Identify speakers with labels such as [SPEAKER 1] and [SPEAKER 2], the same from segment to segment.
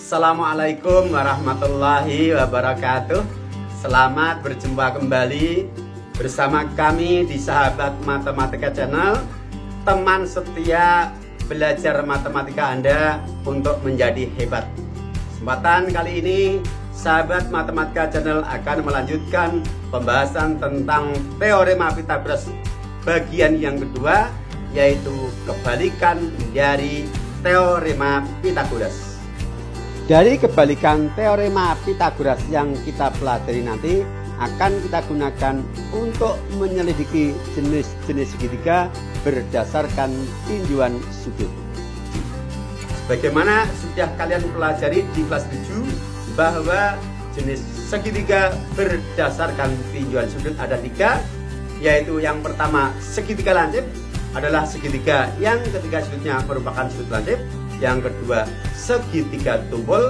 [SPEAKER 1] Assalamualaikum warahmatullahi wabarakatuh. Selamat berjumpa kembali bersama kami di Sahabat Matematika Channel, teman setia belajar matematika Anda untuk menjadi hebat. Kesempatan kali ini Sahabat Matematika Channel akan melanjutkan pembahasan tentang teorema Pythagoras bagian yang kedua, yaitu kebalikan dari teorema Pythagoras. Dari kebalikan teorema Pythagoras yang kita pelajari nanti akan kita gunakan untuk menyelidiki jenis-jenis segitiga berdasarkan tinjuan sudut. Bagaimana sudah kalian pelajari di kelas 7 bahwa jenis segitiga berdasarkan tinjuan sudut ada 3, yaitu yang pertama segitiga lancip adalah segitiga yang ketiga sudutnya merupakan sudut lancip. Yang kedua segitiga tumpul,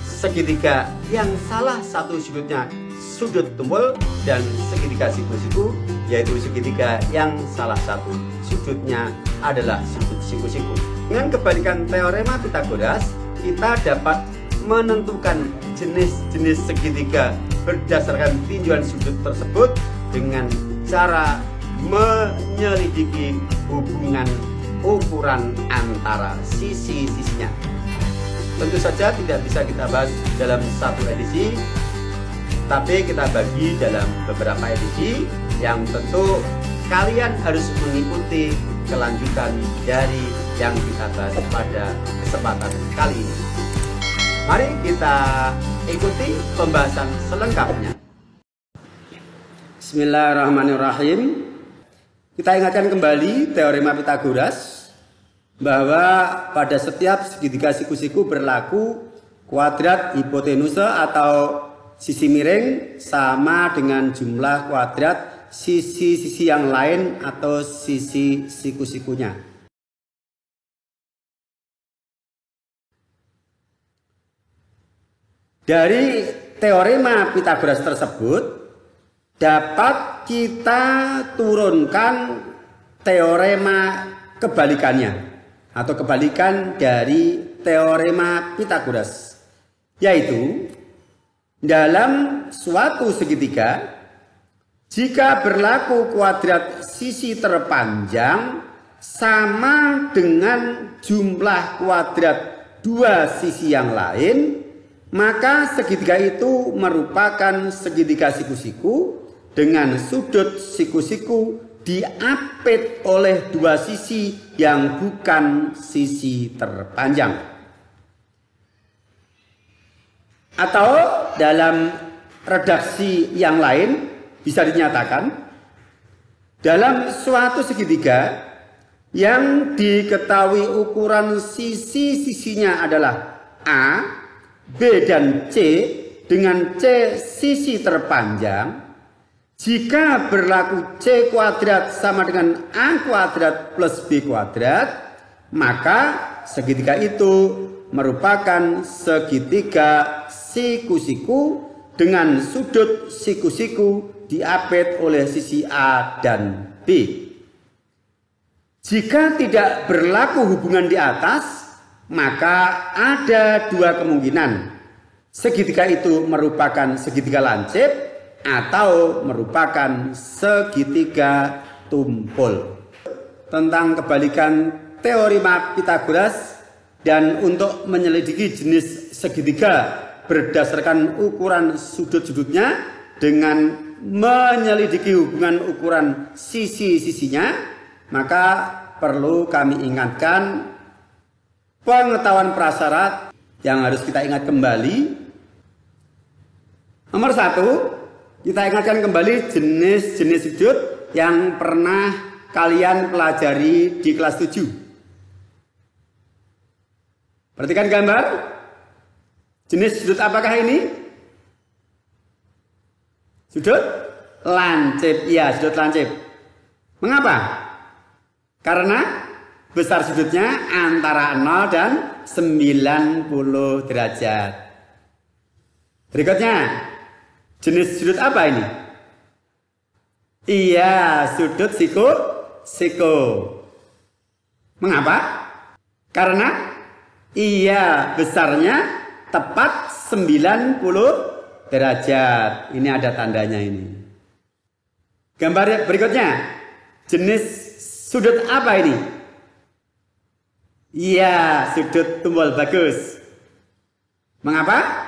[SPEAKER 1] segitiga yang salah satu sudutnya sudut tumpul, dan segitiga siku-siku yaitu segitiga yang salah satu sudutnya adalah sudut siku-siku. Dengan kebalikan teorema Pythagoras, kita dapat menentukan jenis-jenis segitiga berdasarkan tinjuan sudut tersebut dengan cara menyelidiki hubungan ukuran antara sisi-sisinya. Tentu saja tidak bisa kita bahas dalam satu edisi, tapi kita bagi dalam beberapa edisi yang tentu kalian harus mengikuti kelanjutan dari yang kita bahas pada kesempatan kali ini. Mari kita ikuti pembahasan selengkapnya. Bismillahirrahmanirrahim. Kita ingatkan kembali teorema Pythagoras bahwa pada setiap segitiga siku-siku berlaku kuadrat hipotenusa atau sisi miring sama dengan jumlah kuadrat sisi-sisi yang lain atau sisi siku-sikunya. Dari teorema Pythagoras tersebut dapat kita turunkan teorema kebalikannya atau kebalikan dari teorema Pythagoras, yaitu dalam suatu segitiga jika berlaku kuadrat sisi terpanjang sama dengan jumlah kuadrat dua sisi yang lain, maka segitiga itu merupakan segitiga siku-siku dengan sudut siku-siku diapit oleh dua sisi yang bukan sisi terpanjang. Atau dalam redaksi yang lain bisa dinyatakan, dalam suatu segitiga yang diketahui ukuran sisi-sisinya adalah A, B, dan C dengan C sisi terpanjang, jika berlaku C kuadrat sama dengan A kuadrat plus B kuadrat, maka segitiga itu merupakan segitiga siku-siku dengan sudut siku-siku diapit oleh sisi A dan B. Jika tidak berlaku hubungan di atas, maka ada dua kemungkinan. Segitiga itu merupakan segitiga lancip atau merupakan segitiga tumpul. Tentang kebalikan teorema Pythagoras dan untuk menyelidiki jenis segitiga berdasarkan ukuran sudut-sudutnya dengan menyelidiki hubungan ukuran sisi-sisinya, maka perlu kami ingatkan pengetahuan prasyarat yang harus kita ingat kembali. Nomor 1, kita ingatkan kembali jenis-jenis sudut yang pernah kalian pelajari di kelas 7. Perhatikan gambar. Jenis sudut apakah ini? Sudut lancip. Ya, sudut lancip. Mengapa? Karena besar sudutnya antara 0 dan 90 derajat. Berikutnya, jenis sudut apa ini? Iya, sudut siku. Mengapa? Karena Iya, besarnya tepat 90 derajat. Ini ada tandanya ini. Gambar berikutnya. Jenis sudut apa ini? Iya, sudut tumbol. Bagus. Mengapa?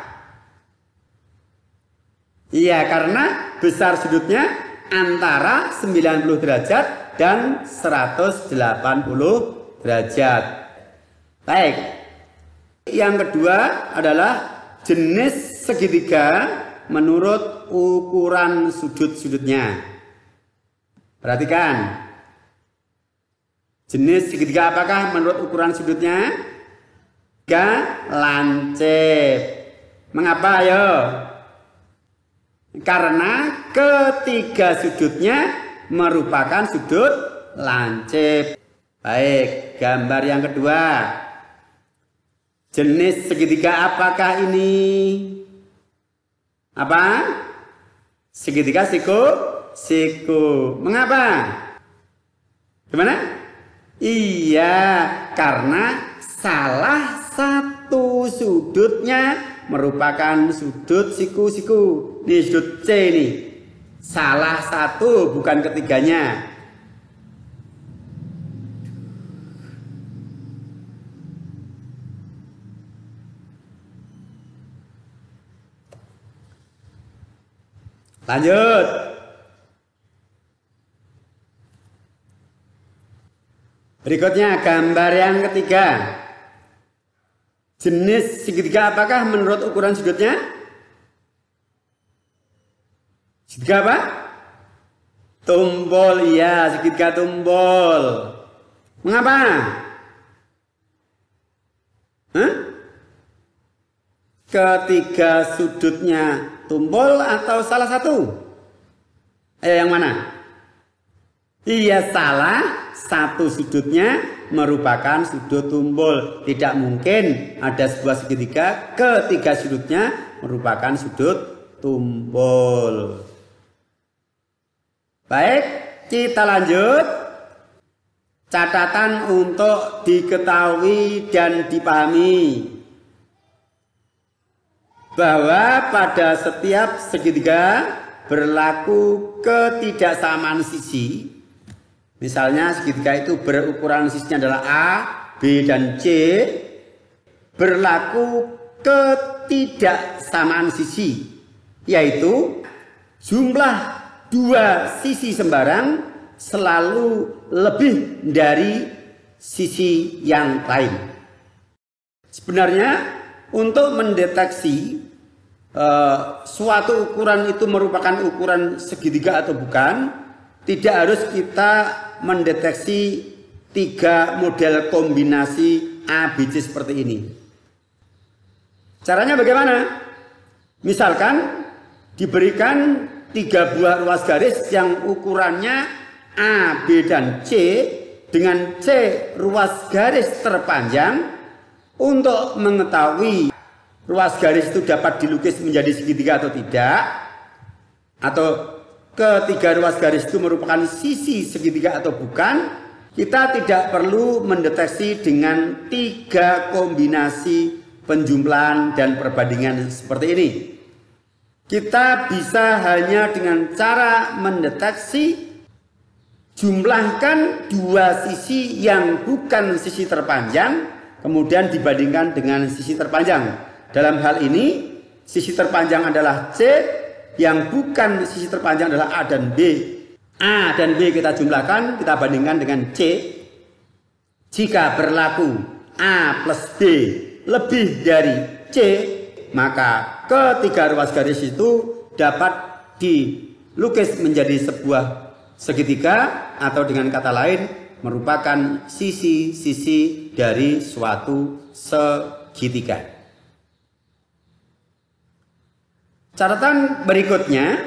[SPEAKER 1] Iya, karena besar sudutnya antara 90 derajat dan 180 derajat. Baik. Yang kedua adalah jenis segitiga menurut ukuran sudut-sudutnya. Perhatikan. Jenis segitiga apakah menurut ukuran sudutnya? Lancip. Mengapa ayo? Karena ketiga sudutnya merupakan sudut lancip. Baik, gambar yang kedua. Jenis segitiga apakah ini? Apa? Segitiga siku. Mengapa? Gimana? Iya, karena salah satu sudutnya merupakan sudut siku. Ini sudut C ini. Salah satu, bukan ketiganya. Lanjut. Berikutnya gambar yang ketiga. Jenis segitiga apakah menurut ukuran sudutnya? Segitiga apa? Tumbol, iya, segitiga tumbol. Mengapa? Ketiga sudutnya tumbol atau salah satu? Ayo yang mana? Iya, salah satu sudutnya merupakan sudut tumbol. Tidak mungkin ada sebuah segitiga ketiga sudutnya merupakan sudut tumbol. Baik, kita lanjut. Catatan untuk diketahui dan dipahami bahwa pada setiap segitiga berlaku ketidaksamaan sisi. Misalnya segitiga itu berukuran sisinya adalah A, B, dan C. Berlaku ketidaksamaan sisi, yaitu jumlah dua sisi sembarang selalu lebih dari sisi yang lain. Sebenarnya untuk mendeteksi suatu ukuran itu merupakan ukuran segitiga atau bukan, tidak harus kita mendeteksi tiga model kombinasi ABC seperti ini. Caranya bagaimana? Misalkan diberikan tiga buah ruas garis yang ukurannya A, B, dan C dengan C ruas garis terpanjang. Untuk mengetahui ruas garis itu dapat dilukis menjadi segitiga atau tidak, atau ketiga ruas garis itu merupakan sisi segitiga atau bukan, kita tidak perlu mendeteksi dengan tiga kombinasi penjumlahan dan perbandingan seperti ini. Kita bisa hanya dengan cara mendeteksi jumlahkan dua sisi yang bukan sisi terpanjang, kemudian dibandingkan dengan sisi terpanjang. Dalam hal ini, sisi terpanjang adalah C, yang bukan sisi terpanjang adalah A dan B. A dan B kita jumlahkan, kita bandingkan dengan C. Jika berlaku A plus B lebih dari C, maka ketiga ruas garis itu dapat dilukis menjadi sebuah segitiga, atau dengan kata lain merupakan sisi-sisi dari suatu segitiga. Catatan berikutnya,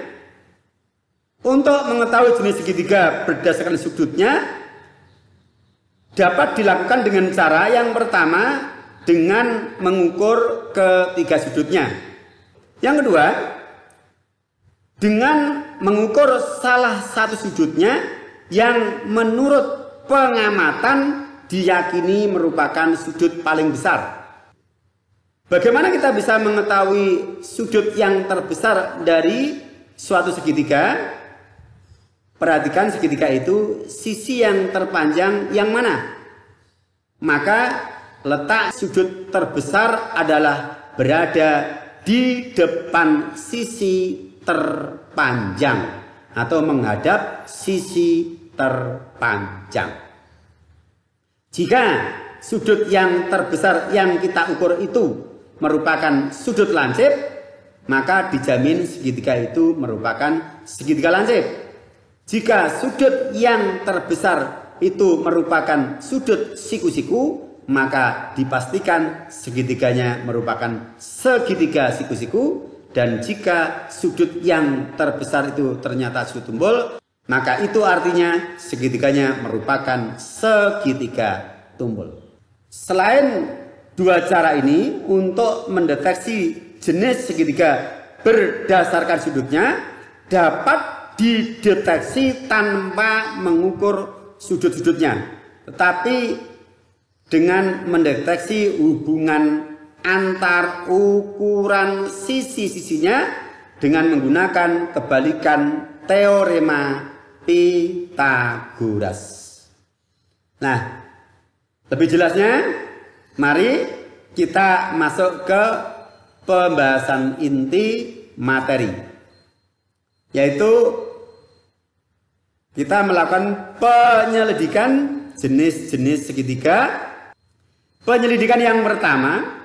[SPEAKER 1] untuk mengetahui jenis segitiga berdasarkan sudutnya dapat dilakukan dengan cara yang pertama dengan mengukur ketiga sudutnya. Yang kedua, dengan mengukur salah satu sudutnya yang menurut pengamatan diyakini merupakan sudut paling besar. Bagaimana kita bisa mengetahui sudut yang terbesar dari suatu segitiga? Perhatikan segitiga itu sisi yang terpanjang yang mana? Maka letak sudut terbesar adalah berada di depan sisi terpanjang atau menghadap sisi terpanjang. Jika sudut yang terbesar yang kita ukur itu merupakan sudut lancip, maka dijamin segitiga itu merupakan segitiga lancip. Jika sudut yang terbesar itu merupakan sudut siku-siku, maka dipastikan segitiganya merupakan segitiga siku-siku. Dan jika sudut yang terbesar itu ternyata sudut tumbul, maka itu artinya segitiganya merupakan segitiga tumbul. Selain dua cara ini untuk mendeteksi jenis segitiga berdasarkan sudutnya dapat dideteksi tanpa mengukur sudut-sudutnya, tetapi dengan mendeteksi hubungan antar ukuran sisi-sisinya dengan menggunakan kebalikan teorema Pythagoras. Nah, lebih jelasnya, mari kita masuk ke pembahasan inti materi, yaitu kita melakukan penyelidikan jenis-jenis segitiga. Penyelidikan yang pertama,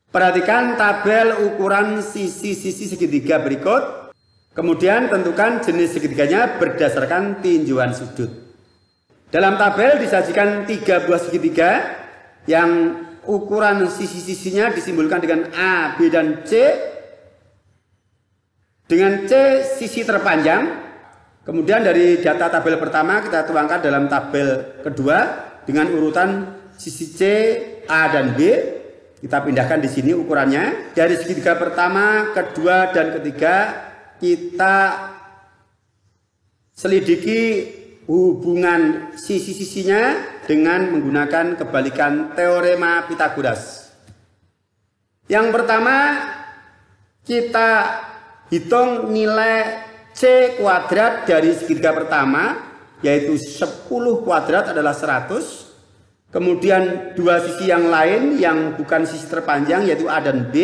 [SPEAKER 1] perhatikan tabel ukuran sisi-sisi segitiga berikut. Kemudian tentukan jenis segitiganya berdasarkan tinjauan sudut. Dalam tabel disajikan 3 buah segitiga yang ukuran sisi-sisinya disimbolkan dengan A, B, dan C. Dengan C sisi terpanjang. Kemudian dari data tabel pertama kita tuangkan dalam tabel kedua dengan urutan sisi C, A, dan B. Kita pindahkan di sini ukurannya. Dari segitiga pertama, kedua, dan ketiga kita selidiki hubungan sisi-sisinya dengan menggunakan kebalikan teorema Pythagoras. Yang pertama, kita hitung nilai C kuadrat dari segitiga pertama, yaitu 10 kuadrat adalah 100. Kemudian dua sisi yang lain yang bukan sisi terpanjang, yaitu A dan B,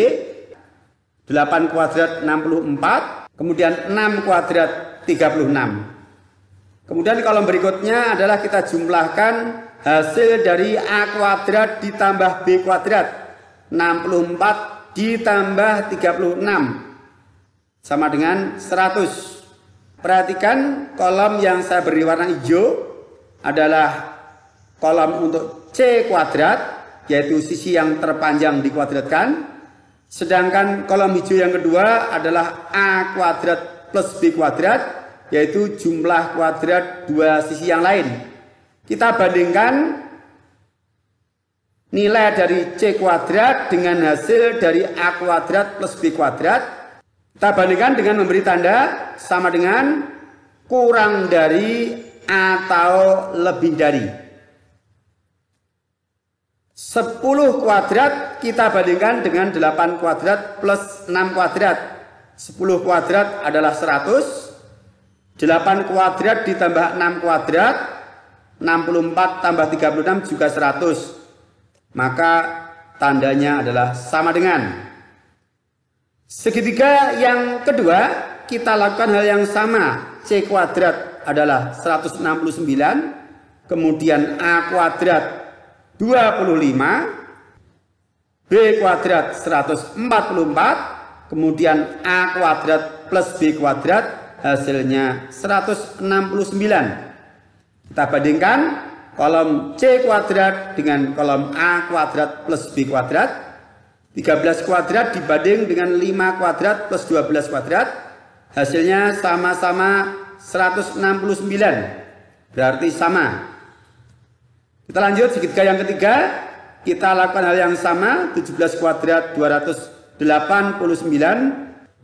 [SPEAKER 1] 8 kuadrat 64, kemudian 6 kuadrat 36. Kemudian di kolom berikutnya adalah kita jumlahkan hasil dari A kuadrat ditambah B kuadrat. 64 ditambah 36 sama dengan 100. Perhatikan kolom yang saya beri warna hijau adalah kolom untuk C kuadrat, yaitu sisi yang terpanjang dikuadratkan. Sedangkan kolom hijau yang kedua adalah A kuadrat plus B kuadrat, yaitu jumlah kuadrat dua sisi yang lain. Kita bandingkan nilai dari C kuadrat dengan hasil dari A kuadrat plus B kuadrat. Kita bandingkan dengan memberi tanda sama dengan, kurang dari, atau lebih dari. 10 kuadrat kita bandingkan dengan 8 kuadrat plus 6 kuadrat. 10 kuadrat adalah 100. 8 kuadrat ditambah 6 kuadrat, 64 tambah 36 juga 100. Maka tandanya adalah sama dengan. Segitiga yang kedua, kita lakukan hal yang sama. C kuadrat adalah 169, kemudian A kuadrat 25, B kuadrat 144, kemudian A kuadrat plus B kuadrat, hasilnya 169. Kita bandingkan kolom C kuadrat dengan kolom A kuadrat plus B kuadrat. 13 kuadrat dibanding dengan 5 kuadrat plus 12 kuadrat. Hasilnya sama-sama 169. Berarti sama. Kita lanjut segitiga yang ketiga. Kita lakukan hal yang sama. 17 kuadrat 289.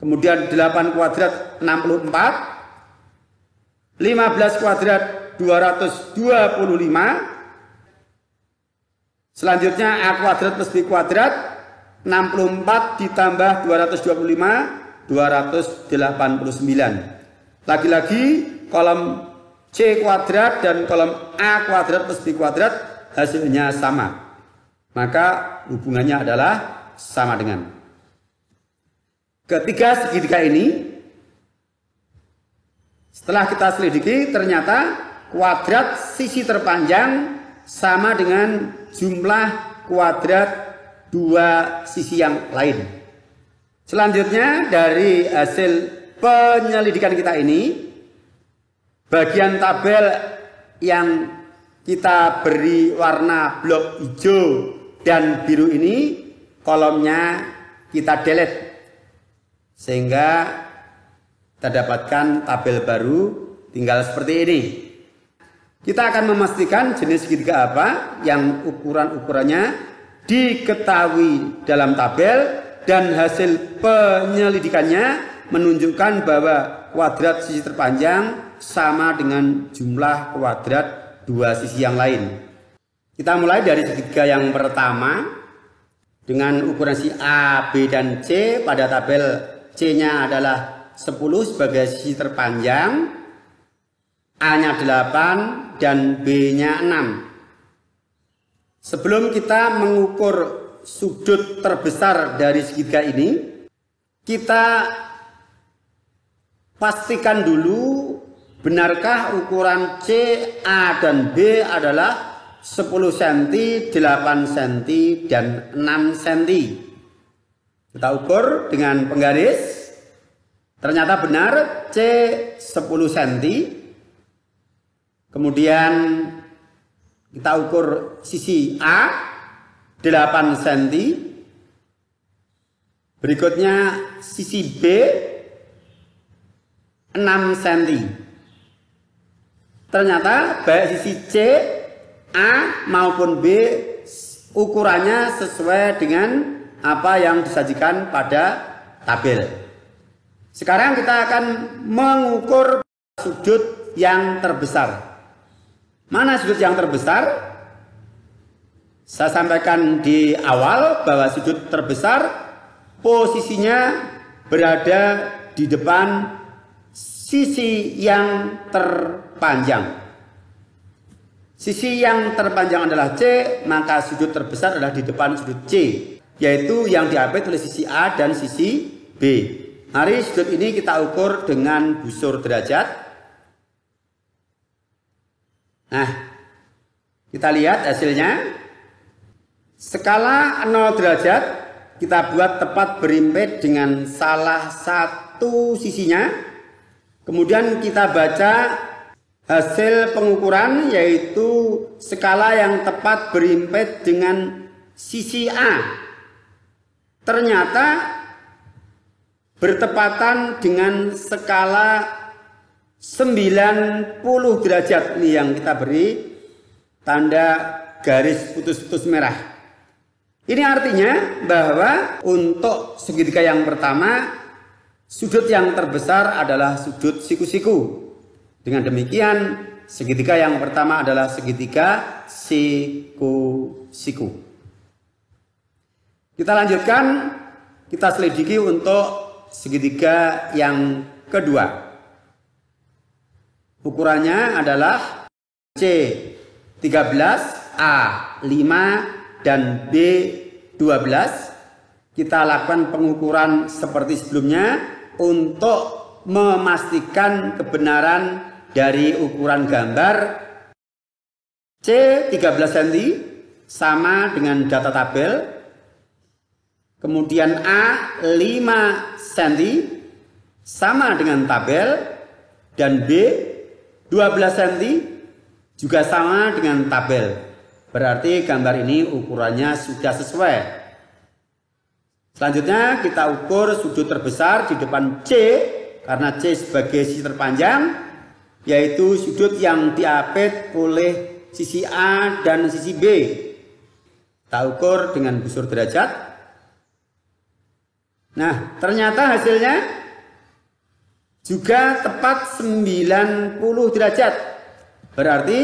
[SPEAKER 1] Kemudian 8 kuadrat 64. 15 kuadrat 225. Selanjutnya A kuadrat plus B kuadrat. 64 ditambah 225, 289. Lagi-lagi kolom C kuadrat dan kolom A kuadrat plus B kuadrat hasilnya sama. Maka hubungannya adalah sama dengan. Ketiga segitiga ini, setelah kita selidiki ternyata kuadrat sisi terpanjang sama dengan jumlah kuadrat dua sisi yang lain. Selanjutnya dari hasil penyelidikan kita ini, bagian tabel yang kita beri warna blok hijau dan biru ini kolomnya kita delete sehingga kita dapatkan tabel baru tinggal seperti ini. Kita akan memastikan jenis segitiga apa yang ukuran-ukurannya diketahui dalam tabel dan hasil penyelidikannya menunjukkan bahwa kuadrat sisi terpanjang sama dengan jumlah kuadrat dua sisi yang lain. Kita mulai dari segitiga yang pertama dengan ukuran si A, B, dan C. Pada tabel C-nya adalah 10 sebagai sisi terpanjang, A-nya 8 dan B-nya 6. Sebelum kita mengukur sudut terbesar dari segitiga ini, kita pastikan dulu benarkah ukuran C, A, dan B adalah 10 cm, 8 cm, dan 6 cm. Kita ukur dengan penggaris. Ternyata benar C 10 cm. Kemudian kita ukur sisi A 8 cm. Berikutnya sisi B 6 cm. Ternyata baik sisi C, A maupun B ukurannya sesuai dengan apa yang disajikan pada tabel. Sekarang kita akan mengukur sudut yang terbesar. Mana sudut yang terbesar? Saya sampaikan di awal bahwa sudut terbesar posisinya berada di depan sisi yang terpanjang. Sisi yang terpanjang adalah C, maka sudut terbesar adalah di depan sudut C, yaitu yang diapit oleh sisi A dan sisi B. Mari sudut ini kita ukur dengan busur derajat. Nah, kita lihat hasilnya. Skala 0 derajat kita buat tepat berimpit dengan salah satu sisinya. Kemudian kita baca hasil pengukuran, yaitu skala yang tepat berimpit dengan sisi A. Ternyata bertepatan dengan skala 90 derajat. Ini yang kita beri tanda garis putus-putus merah. Ini artinya bahwa untuk segitiga yang pertama, sudut yang terbesar adalah sudut siku-siku. Dengan demikian, segitiga yang pertama adalah segitiga siku-siku. Kita lanjutkan, kita selidiki untuk segitiga yang kedua. Ukurannya adalah C13, A5, dan B12. Kita lakukan pengukuran seperti sebelumnya untuk memastikan kebenaran dari ukuran gambar. C 13 cm sama dengan data tabel. Kemudian A 5 cm sama dengan tabel. Dan B 12 cm juga sama dengan tabel. Berarti gambar ini ukurannya sudah sesuai. Selanjutnya kita ukur sudut terbesar di depan C, karena C sebagai sisi terpanjang, yaitu sudut yang diapit oleh sisi A dan sisi B. Kita ukur dengan busur derajat. Nah, ternyata hasilnya juga tepat 90 derajat. Berarti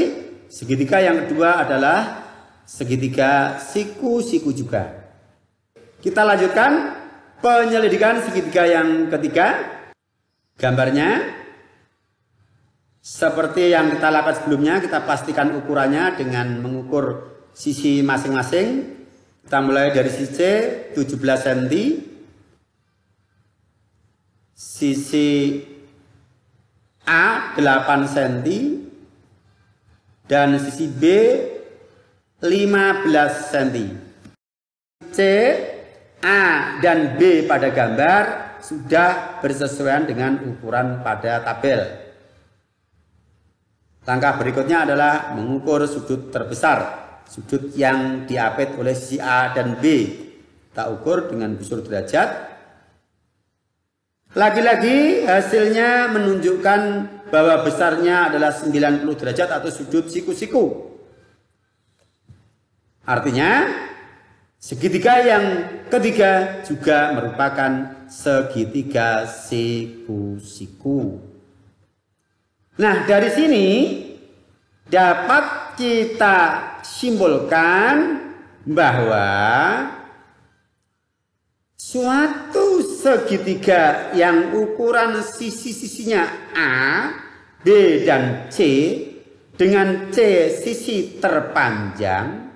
[SPEAKER 1] segitiga yang kedua adalah segitiga siku-siku juga. Kita lanjutkan penyelidikan segitiga yang ketiga. Gambarnya seperti yang kita lakukan sebelumnya, kita pastikan ukurannya dengan mengukur sisi masing-masing. Kita mulai dari sisi C 17 cm, sisi A 8 cm, dan sisi B 15 cm. C, A, dan B pada gambar sudah bersesuaian dengan ukuran pada tabel. Langkah berikutnya adalah mengukur sudut terbesar, sudut yang diapit oleh sisi A dan B. Kita ukur dengan busur derajat. Lagi-lagi hasilnya menunjukkan bahwa besarnya adalah 90 derajat atau sudut siku-siku. Artinya segitiga yang ketiga juga merupakan segitiga siku-siku. Nah, dari sini dapat kita simpulkan bahwa suatu segitiga yang ukuran sisi-sisinya A, B, dan C dengan C sisi terpanjang,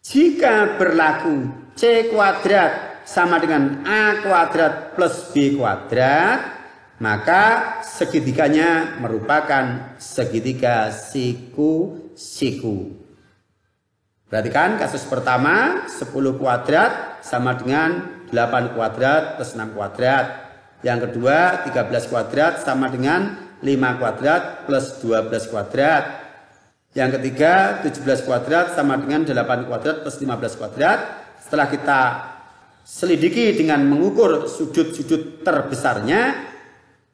[SPEAKER 1] jika berlaku C kuadrat sama dengan A kuadrat plus B kuadrat, maka segitiganya merupakan segitiga siku-siku. Perhatikan kasus pertama, 10 kuadrat sama dengan 8 kuadrat plus 6 kuadrat. Yang kedua, 13 kuadrat sama dengan 5 kuadrat plus 12 kuadrat. Yang ketiga, 17 kuadrat sama dengan 8 kuadrat plus 15 kuadrat. Setelah kita selidiki dengan mengukur sudut-sudut terbesarnya,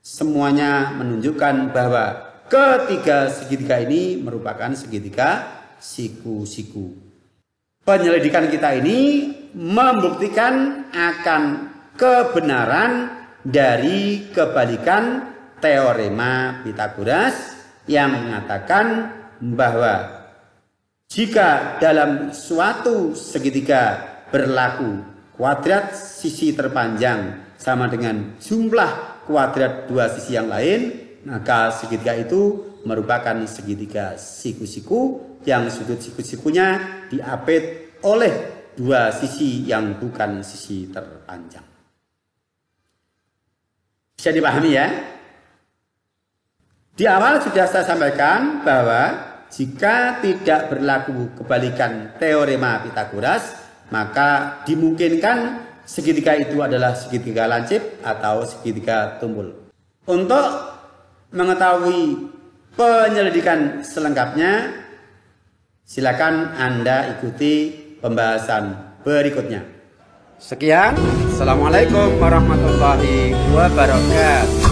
[SPEAKER 1] semuanya menunjukkan bahwa ketiga segitiga ini merupakan segitiga siku-siku. Penyelidikan kita ini membuktikan akan kebenaran dari kebalikan teorema Pythagoras yang mengatakan bahwa jika dalam suatu segitiga berlaku kuadrat sisi terpanjang sama dengan jumlah kuadrat dua sisi yang lain, maka segitiga itu merupakan segitiga siku-siku yang sudut siku-sikunya diapit oleh dua sisi yang bukan sisi terpanjang. Bisa dipahami ya? Di awal sudah saya sampaikan bahwa jika tidak berlaku kebalikan teorema Pythagoras, maka dimungkinkan segitiga itu adalah segitiga lancip atau segitiga tumpul. Untuk mengetahui penyelidikan selengkapnya, silakan Anda ikuti pembahasan berikutnya. Sekian, Assalamualaikum warahmatullahi wabarakatuh.